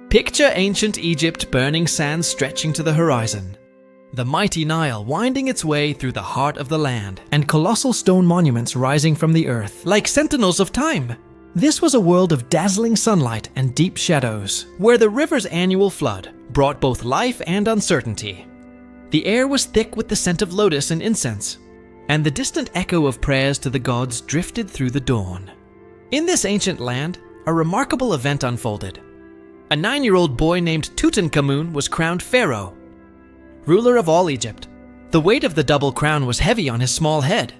Picture ancient Egypt burning sands stretching to the horizon, the mighty Nile winding its way through the heart of the land, and colossal stone monuments rising from the earth, like sentinels of time. This was a world of dazzling sunlight and deep shadows, where the river's annual flood brought both life and uncertainty. The air was thick with the scent of lotus and incense, and the distant echo of prayers to the gods drifted through the dawn. In this ancient land, a remarkable event unfolded. A 9-year-old boy named Tutankhamun was crowned Pharaoh, ruler of all Egypt. The weight of the double crown was heavy on his small head,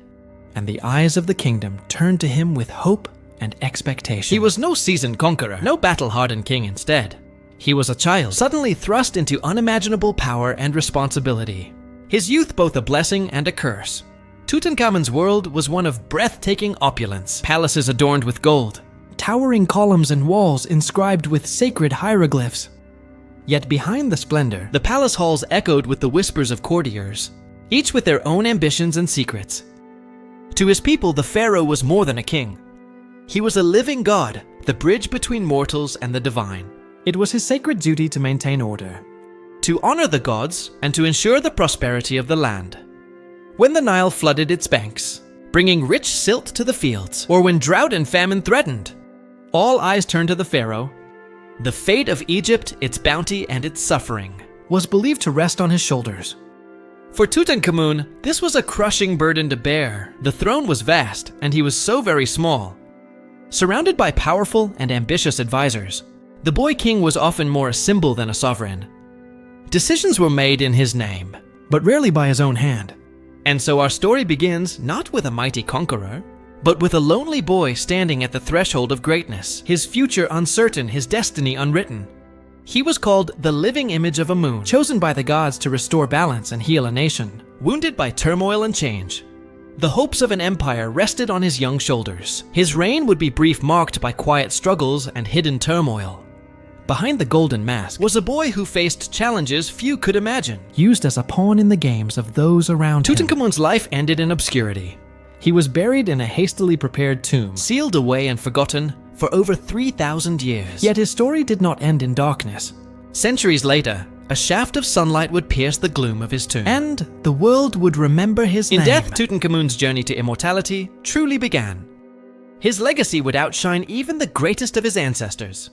and the eyes of the kingdom turned to him with hope and expectation. He was no seasoned conqueror, no battle-hardened king instead. He was a child, suddenly thrust into unimaginable power and responsibility. His youth both a blessing and a curse. Tutankhamun's world was one of breathtaking opulence, palaces adorned with gold, towering columns and walls inscribed with sacred hieroglyphs. Yet behind the splendor, the palace halls echoed with the whispers of courtiers, each with their own ambitions and secrets. To his people, the pharaoh was more than a king. He was a living god, the bridge between mortals and the divine. It was his sacred duty to maintain order, to honor the gods, and to ensure the prosperity of the land. When the Nile flooded its banks, bringing rich silt to the fields, or when drought and famine threatened, all eyes turned to the pharaoh. The fate of Egypt, its bounty, and its suffering was believed to rest on his shoulders. For Tutankhamun, this was a crushing burden to bear. The throne was vast, and he was so very small. Surrounded by powerful and ambitious advisors, the boy king was often more a symbol than a sovereign. Decisions were made in his name, but rarely by his own hand. And so our story begins not with a mighty conqueror, but with a lonely boy standing at the threshold of greatness, his future uncertain, his destiny unwritten. He was called the living image of a moon, chosen by the gods to restore balance and heal a nation, wounded by turmoil and change. The hopes of an empire rested on his young shoulders. His reign would be brief, marked by quiet struggles and hidden turmoil. Behind the golden mask was a boy who faced challenges few could imagine, used as a pawn in the games of those around him. Tutankhamun's life ended in obscurity. He was buried in a hastily prepared tomb, sealed away and forgotten for over 3,000 years. Yet his story did not end in darkness. Centuries later, a shaft of sunlight would pierce the gloom of his tomb, and the world would remember his name. In death, Tutankhamun's journey to immortality truly began. His legacy would outshine even the greatest of his ancestors.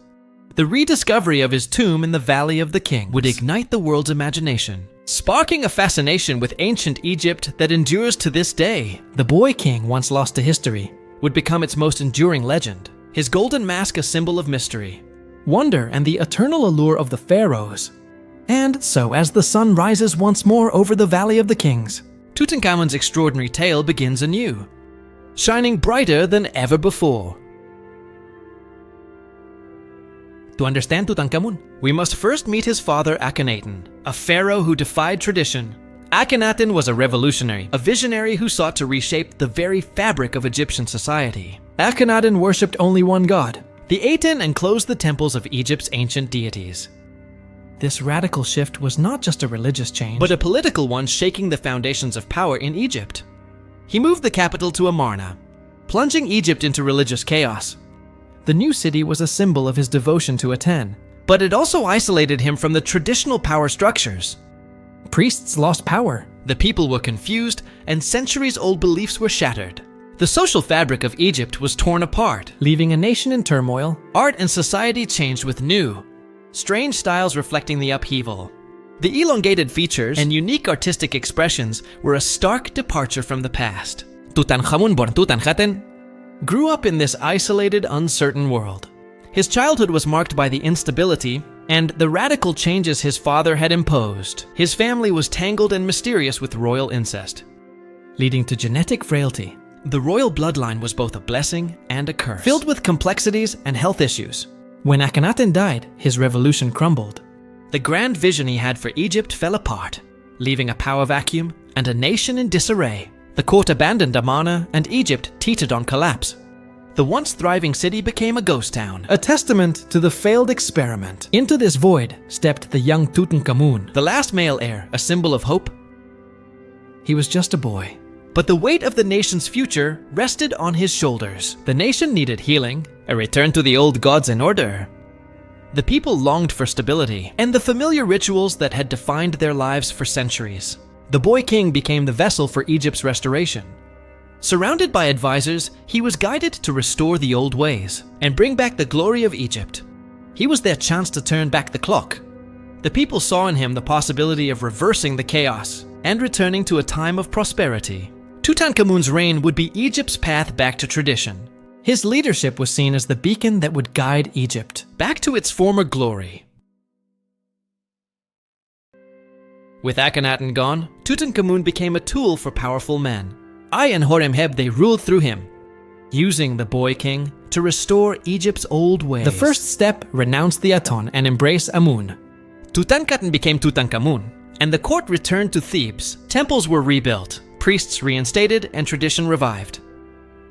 The rediscovery of his tomb in the Valley of the Kings would ignite the world's imagination, sparking a fascination with ancient Egypt that endures to this day. The boy king, once lost to history, would become its most enduring legend, his golden mask a symbol of mystery, wonder, and the eternal allure of the pharaohs. And so, as the sun rises once more over the Valley of the Kings, Tutankhamun's extraordinary tale begins anew, shining brighter than ever before. To understand Tutankhamun, we must first meet his father Akhenaten, a pharaoh who defied tradition. Akhenaten was a revolutionary, a visionary who sought to reshape the very fabric of Egyptian society. Akhenaten worshipped only one god. He ate in and closed the temples of Egypt's ancient deities. This radical shift was not just a religious change, but a political one, shaking the foundations of power in Egypt. He moved the capital to Amarna, plunging Egypt into religious chaos. The new city was a symbol of his devotion to Aten, but it also isolated him from the traditional power structures. Priests lost power, the people were confused, and centuries-old beliefs were shattered. The social fabric of Egypt was torn apart, leaving a nation in turmoil. Art and society changed with new, strange styles reflecting the upheaval. The elongated features and unique artistic expressions were a stark departure from the past. Tutankhamun, born Tutankhaten, grew up in this isolated, uncertain world. His childhood was marked by the instability and the radical changes his father had imposed. His family was tangled and mysterious with royal incest, leading to genetic frailty. The royal bloodline was both a blessing and a curse, filled with complexities and health issues. When Akhenaten died, his revolution crumbled. The grand vision he had for Egypt fell apart, leaving a power vacuum and a nation in disarray. The court abandoned Amarna, and Egypt teetered on collapse. The once thriving city became a ghost town, a testament to the failed experiment. Into this void stepped the young Tutankhamun, the last male heir, a symbol of hope. He was just a boy, but the weight of the nation's future rested on his shoulders. The nation needed healing, a return to the old gods in order. The people longed for stability and the familiar rituals that had defined their lives for centuries. The boy king became the vessel for Egypt's restoration. Surrounded by advisors, he was guided to restore the old ways and bring back the glory of Egypt. He was their chance to turn back the clock. The people saw in him the possibility of reversing the chaos and returning to a time of prosperity. Tutankhamun's reign would be Egypt's path back to tradition. His leadership was seen as the beacon that would guide Egypt back to its former glory. With Akhenaten gone, Tutankhamun became a tool for powerful men. And Horemheb, they ruled through him, using the boy king to restore Egypt's old ways. The first step renounced the Aton and embraced Amun. Tutankhaten became Tutankhamun, and the court returned to Thebes. Temples were rebuilt, priests reinstated, and tradition revived.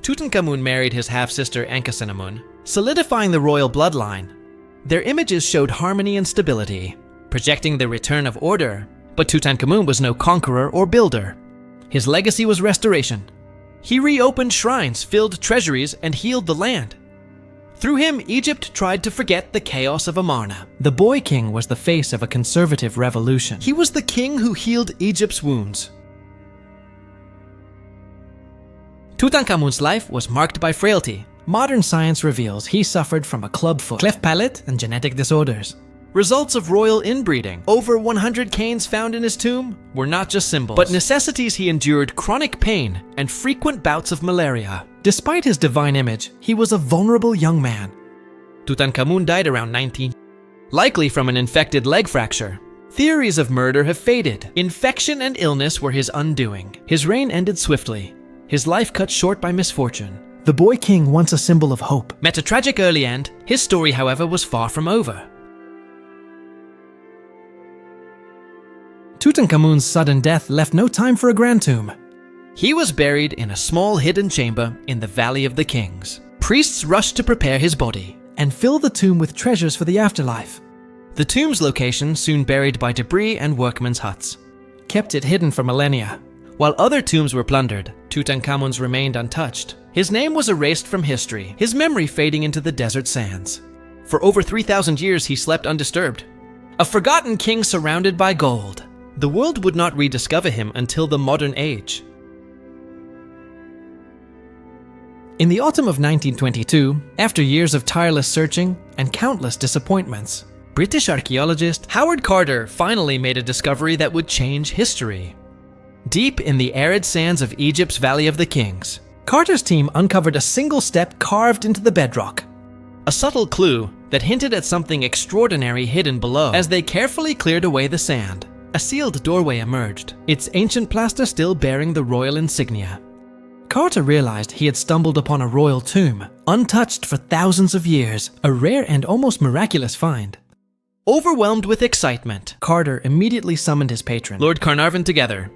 Tutankhamun married his half-sister Ankhesenamun, solidifying the royal bloodline. Their images showed harmony and stability, projecting the return of order, but Tutankhamun was no conqueror or builder. His legacy was restoration. He reopened shrines, filled treasuries, and healed the land. Through him, Egypt tried to forget the chaos of Amarna. The boy king was the face of a conservative revolution. He was the king who healed Egypt's wounds. Tutankhamun's life was marked by frailty. Modern science reveals he suffered from a clubfoot, cleft palate, and genetic disorders. Results of royal inbreeding, over 100 canes found in his tomb, were not just symbols, but necessities. He endured chronic pain and frequent bouts of malaria. Despite his divine image, he was a vulnerable young man. Tutankhamun died around 19, likely from an infected leg fracture. Theories of murder have faded. Infection and illness were his undoing. His reign ended swiftly, his life cut short by misfortune. The boy king, once a symbol of hope, met a tragic early end. His story, however, was far from over. Tutankhamun's sudden death left no time for a grand tomb. He was buried in a small hidden chamber in the Valley of the Kings. Priests rushed to prepare his body and fill the tomb with treasures for the afterlife. The tomb's location soon buried by debris and workmen's huts kept it hidden for millennia. While other tombs were plundered, Tutankhamun's remained untouched. His name was erased from history, his memory fading into the desert sands. For over 3,000 years he slept undisturbed, a forgotten king surrounded by gold. The world would not rediscover him until the modern age. In the autumn of 1922, after years of tireless searching and countless disappointments, British archaeologist Howard Carter finally made a discovery that would change history. Deep in the arid sands of Egypt's Valley of the Kings, Carter's team uncovered a single step carved into the bedrock. A subtle clue that hinted at something extraordinary hidden below. As they carefully cleared away the sand, a sealed doorway emerged, its ancient plaster still bearing the royal insignia. Carter realized he had stumbled upon a royal tomb, untouched for thousands of years, a rare and almost miraculous find. Overwhelmed with excitement, Carter immediately summoned his patron, Lord Carnarvon, together.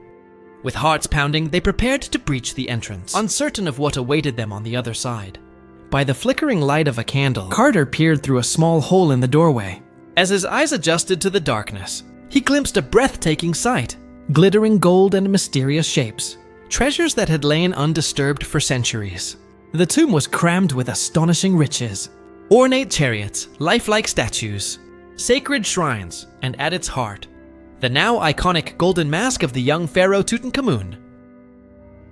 With hearts pounding, they prepared to breach the entrance, uncertain of what awaited them on the other side. By the flickering light of a candle, Carter peered through a small hole in the doorway. As his eyes adjusted to the darkness, he glimpsed a breathtaking sight, glittering gold and mysterious shapes, treasures that had lain undisturbed for centuries. The tomb was crammed with astonishing riches, ornate chariots, lifelike statues, sacred shrines, and at its heart, the now iconic golden mask of the young pharaoh Tutankhamun.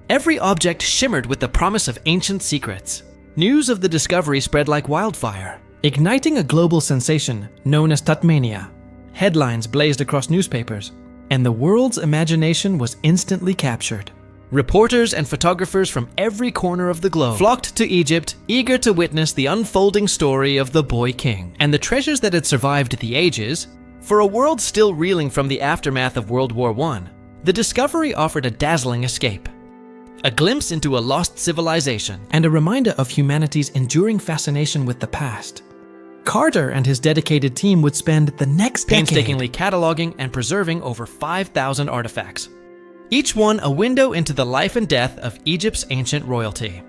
Every object shimmered with the promise of ancient secrets. News of the discovery spread like wildfire, igniting a global sensation known as Tutmania. Headlines blazed across newspapers, and the world's imagination was instantly captured. Reporters and photographers from every corner of the globe flocked to Egypt, eager to witness the unfolding story of the boy king and the treasures that had survived the ages. For a world still reeling from the aftermath of World War I, the discovery offered a dazzling escape, a glimpse into a lost civilization, and a reminder of humanity's enduring fascination with the past. Carter and his dedicated team would spend the next decade painstakingly cataloging and preserving over 5,000 artifacts, each one a window into the life and death of Egypt's ancient royalty.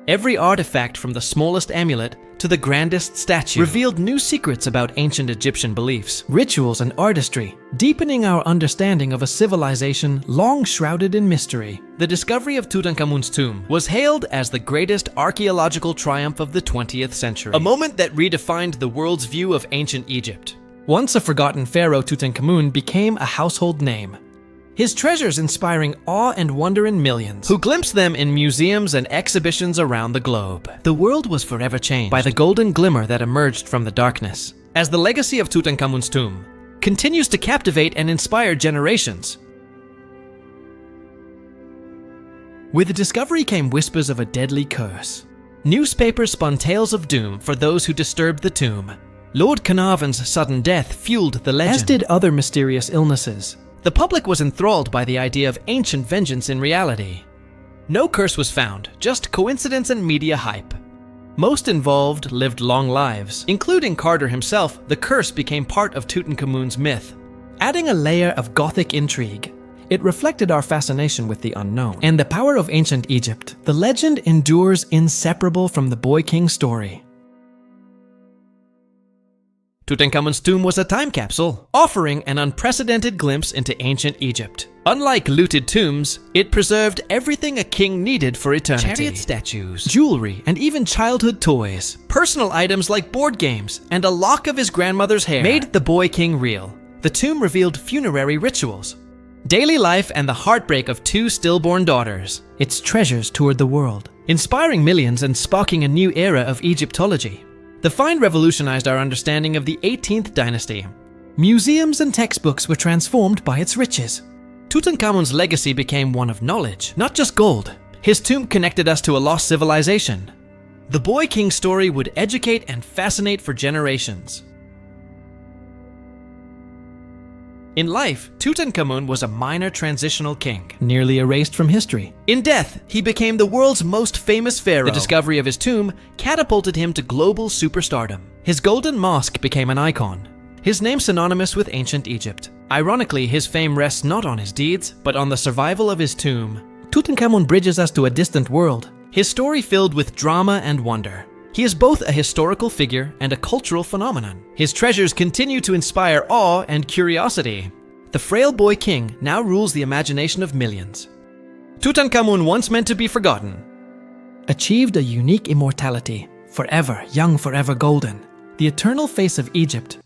Every artifact from the smallest amulet to the grandest statue revealed new secrets about ancient Egyptian beliefs, rituals, and artistry, deepening our understanding of a civilization long shrouded in mystery. The discovery of Tutankhamun's tomb was hailed as the greatest archaeological triumph of the 20th century, a moment that redefined the world's view of ancient Egypt. Once a forgotten pharaoh, Tutankhamun became a household name, his treasures inspiring awe and wonder in millions, who glimpsed them in museums and exhibitions around the globe. The world was forever changed by the golden glimmer that emerged from the darkness. As the legacy of Tutankhamun's tomb continues to captivate and inspire generations, with the discovery came whispers of a deadly curse. Newspapers spun tales of doom for those who disturbed the tomb. Lord Carnarvon's sudden death fueled the legend, as did other mysterious illnesses. The public was enthralled by the idea of ancient vengeance in reality. No curse was found, just coincidence and media hype. Most involved lived long lives. Including Carter himself, the curse became part of Tutankhamun's myth, adding a layer of Gothic intrigue. It reflected our fascination with the unknown and the power of ancient Egypt. The legend endures inseparable from the Boy King story. Tutankhamun's tomb was a time capsule, offering an unprecedented glimpse into ancient Egypt. Unlike looted tombs, it preserved everything a king needed for eternity. Chariot statues, jewelry, and even childhood toys. Personal items like board games and a lock of his grandmother's hair made the Boy King real. The tomb revealed funerary rituals, daily life, and the heartbreak of two stillborn daughters. Its treasures toured the world, inspiring millions and sparking a new era of Egyptology. The find revolutionized our understanding of the 18th dynasty. Museums and textbooks were transformed by its riches. Tutankhamun's legacy became one of knowledge, not just gold. His tomb connected us to a lost civilization. The Boy King story would educate and fascinate for generations. In life, Tutankhamun was a minor transitional king, nearly erased from history. In death, he became the world's most famous pharaoh. The discovery of his tomb catapulted him to global superstardom. His golden mosque became an icon, his name synonymous with ancient Egypt. Ironically, his fame rests not on his deeds, but on the survival of his tomb. Tutankhamun bridges us to a distant world, his story filled with drama and wonder. He is both a historical figure and a cultural phenomenon. His treasures continue to inspire awe and curiosity. The frail Boy King now rules the imagination of millions. Tutankhamun, once meant to be forgotten, achieved a unique immortality, forever young, forever golden. The eternal face of Egypt